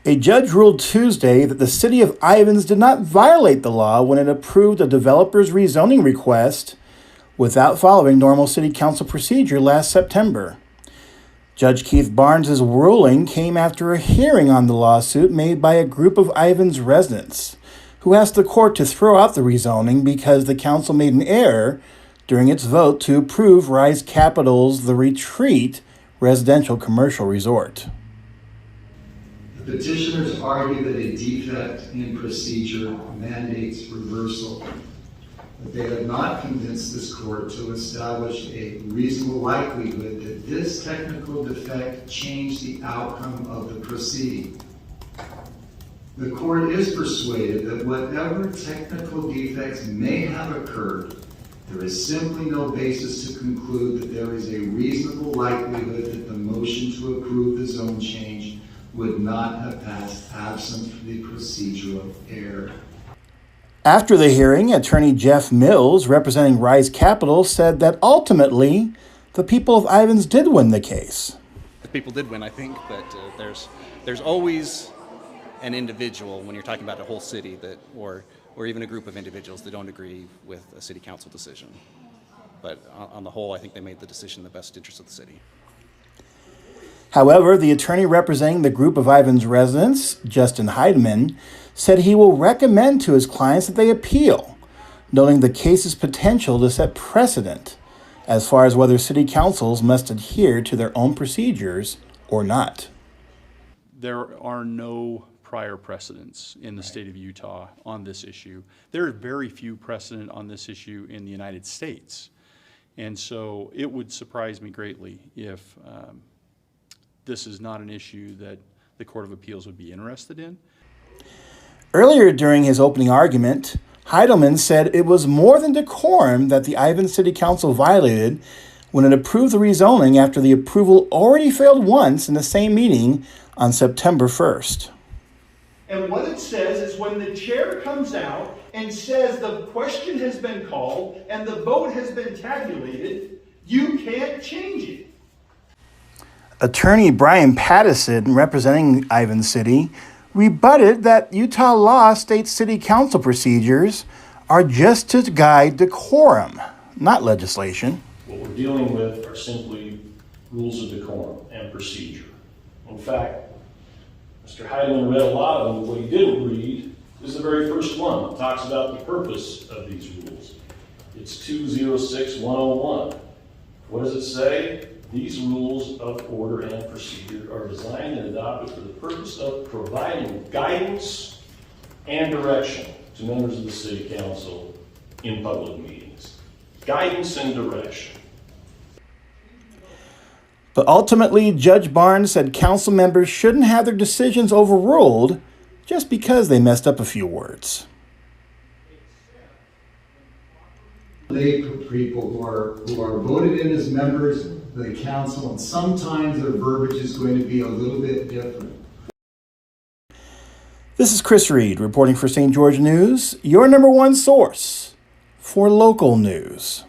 A judge ruled Tuesday that the city of Ivins did not violate the law when it approved a developer's rezoning request without following normal city council procedure last September. Judge Keith Barnes' ruling came after a hearing on the lawsuit made by a group of Ivins residents who asked the court to throw out the rezoning because the council made an error during its vote to approve Rise Capital's The Retreat residential commercial resort. The petitioners argue that a defect in procedure mandates reversal, but they have not convinced this court to establish a reasonable likelihood that this technical defect changed the outcome of the proceeding. The court is persuaded that whatever technical defects may have occurred, there is simply no basis to conclude that there is a reasonable likelihood that the motion to approve the zone change would not have passed absent the procedural error. After the hearing, attorney Jeff Mills, representing Rise Capital, said that ultimately the people of Ivins did win the case. The people did win. I think that there's always an individual when you're talking about a whole city that, or even a group of individuals that don't agree with a city council decision. But on the whole, I think they made the decision in the best interest of the city. However, the attorney representing the group of Ivins residents, Justin Heidemann, said he will recommend to his clients that they appeal, noting the case's potential to set precedent as far as whether city councils must adhere to their own procedures or not. There are no prior precedents in the state of Utah on this issue. There are very few precedent on this issue in the United States. And so it would surprise me greatly if this is not an issue that the Court of Appeals would be interested in. Earlier during his opening argument, Heidelman said it was more than decorum that the Ivins City Council violated when it approved the rezoning after the approval already failed once in the same meeting on September 1st. And what it says is when the chair comes out and says the question has been called and the vote has been tabulated, you can't change it. Attorney Brian Pattison, representing Ivins City, rebutted that Utah law states city council procedures are just to guide decorum, not legislation. What we're dealing with are simply rules of decorum and procedure. In fact, Mr. Heidemann read a lot of them. What he didn't read is the very first one. It talks about the purpose of these rules. It's 206-101. What does it say? These rules of order and procedure are designed and adopted for the purpose of providing guidance and direction to members of the City Council in public meetings. Guidance and direction. But ultimately, Judge Barnes said council members shouldn't have their decisions overruled just because they messed up a few words. They people who are voted in as members of the council, and sometimes their verbiage is going to be a little bit different. This is Chris Reed reporting for St. George News, your #1 source for local news.